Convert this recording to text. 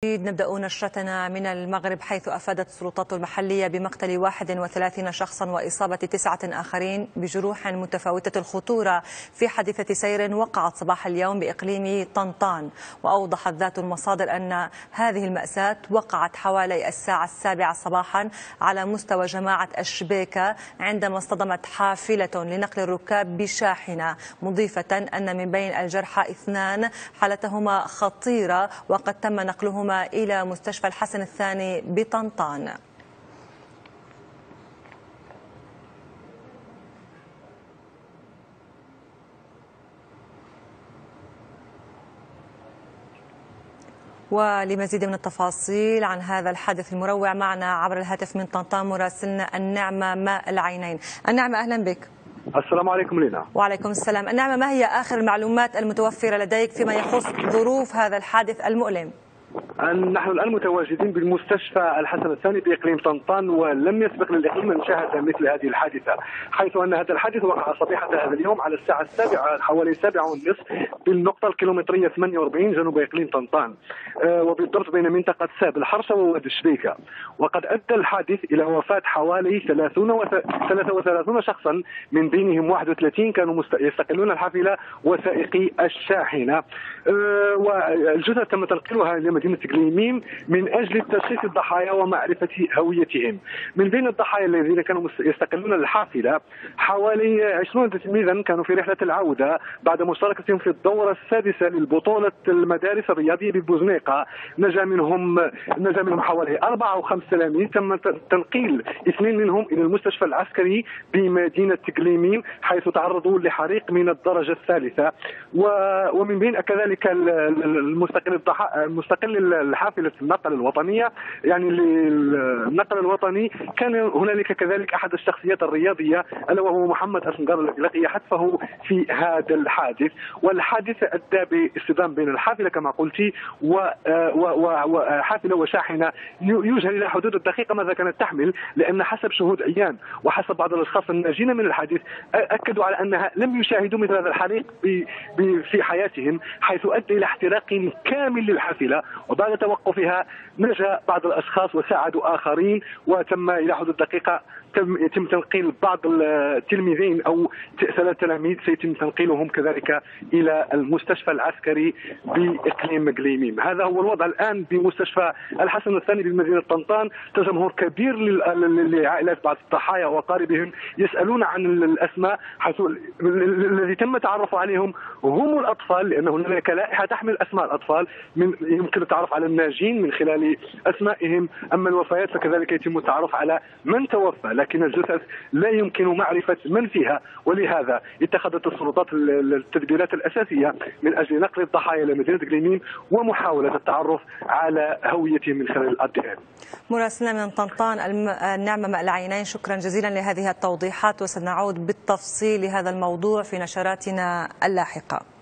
نبدأ نشرتنا من المغرب، حيث أفادت السلطات المحلية بمقتل 31 شخصا وإصابة 9 آخرين بجروح متفاوتة الخطورة في حادثة سير وقعت صباح اليوم بإقليم طنطان. وأوضحت ذات المصادر أن هذه المأساة وقعت حوالي الساعة 7 صباحا على مستوى جماعة الشبيكة عندما اصطدمت حافلة لنقل الركاب بشاحنة، مضيفة أن من بين الجرحى 2 حالتهما خطيرة وقد تم نقلهما إلى مستشفى الحسن الثاني بطنطان. ولمزيد من التفاصيل عن هذا الحادث المروع معنا عبر الهاتف من طنطان مراسلنا النعمة ماء العينين. النعمة، أهلا بك. السلام عليكم لينا. وعليكم السلام. النعمة، ما هي آخر المعلومات المتوفرة لديك فيما يخص ظروف هذا الحادث المؤلم؟ نحن الآن متواجدين بالمستشفى الحسن الثاني بإقليم طنطان، ولم يسبق للإقليم أن شاهد مثل هذه الحادثة، حيث أن هذا الحادث وقع صبيحة هذا اليوم على الساعة 7 حوالي 7:30 بالنقطة الكيلومترية 48 جنوب إقليم طنطان، وبالضبط بين منطقة ساب الحرشة وواد الشبيكة. وقد أدى الحادث إلى وفاة حوالي 33 شخصا، من بينهم 31 كانوا يستقلون الحافلة وسائقي الشاحنة. والجثث تم تنقلها إلى مدينة إقليميم من أجل تشخيص الضحايا ومعرفة هويتهم. من بين الضحايا الذين كانوا يستقلون الحافلة حوالي 20 تلميذا كانوا في رحلة العودة بعد مشاركتهم في الدورة السادسة للبطولة المدارس الرياضية ببوزنيقة. نجا منهم حوالي 4 أو 5 تلاميذ، تم تنقيل 2 منهم إلى المستشفى العسكري بمدينة إقليميم حيث تعرضوا لحريق من الدرجة الثالثة. ومن بين كذلك المستقل الحافلة النقل الوطنية، يعني النقل الوطني، كان هنالك كذلك أحد الشخصيات الرياضية ألا وهو محمد أسنقر الذي لقي حتفه في هذا الحادث. والحادث أدى باصطدام بين الحافلة كما قلت وحافلة وشاحنة يجهل إلى حدود الدقيقة ماذا كانت تحمل، لأن حسب شهود عيان وحسب بعض الأشخاص الناجين من الحادث أكدوا على أنها لم يشاهدوا مثل هذا الحريق في حياتهم، حيث أدى إلى احتراق كامل للحافلة. وبعد توقفها نجا بعض الأشخاص وساعدوا آخرين، وتم إلى حدود دقيقة يتم تنقيل بعض التلميذين أو 3 تلاميذ سيتم تنقيلهم كذلك إلى المستشفى العسكري بإقليم إقليميم. هذا هو الوضع الآن بمستشفى الحسن الثاني بمدينة طنطان. تجمهر كبير لعائلات بعض الضحايا وأقاربهم يسألون عن الأسماء، حيث الذي تم التعرف عليهم هم الأطفال، لأن هناك لائحة تحمل أسماء الأطفال، يمكن التعرف على الناجين من خلال أسمائهم. أما الوفيات فكذلك يتم التعرف على من توفى، لكن الجثث لا يمكن معرفة من فيها. ولهذا اتخذت السلطات التدبيرات الأساسية من أجل نقل الضحايا إلى مدينة إقليميم ومحاولة التعرف على هويتهم من خلال الأدلة. مراسلنا من طنطان النعمة ماء العينين، شكرا جزيلا لهذه التوضيحات، وسنعود بالتفصيل لهذا الموضوع في نشراتنا اللاحقة.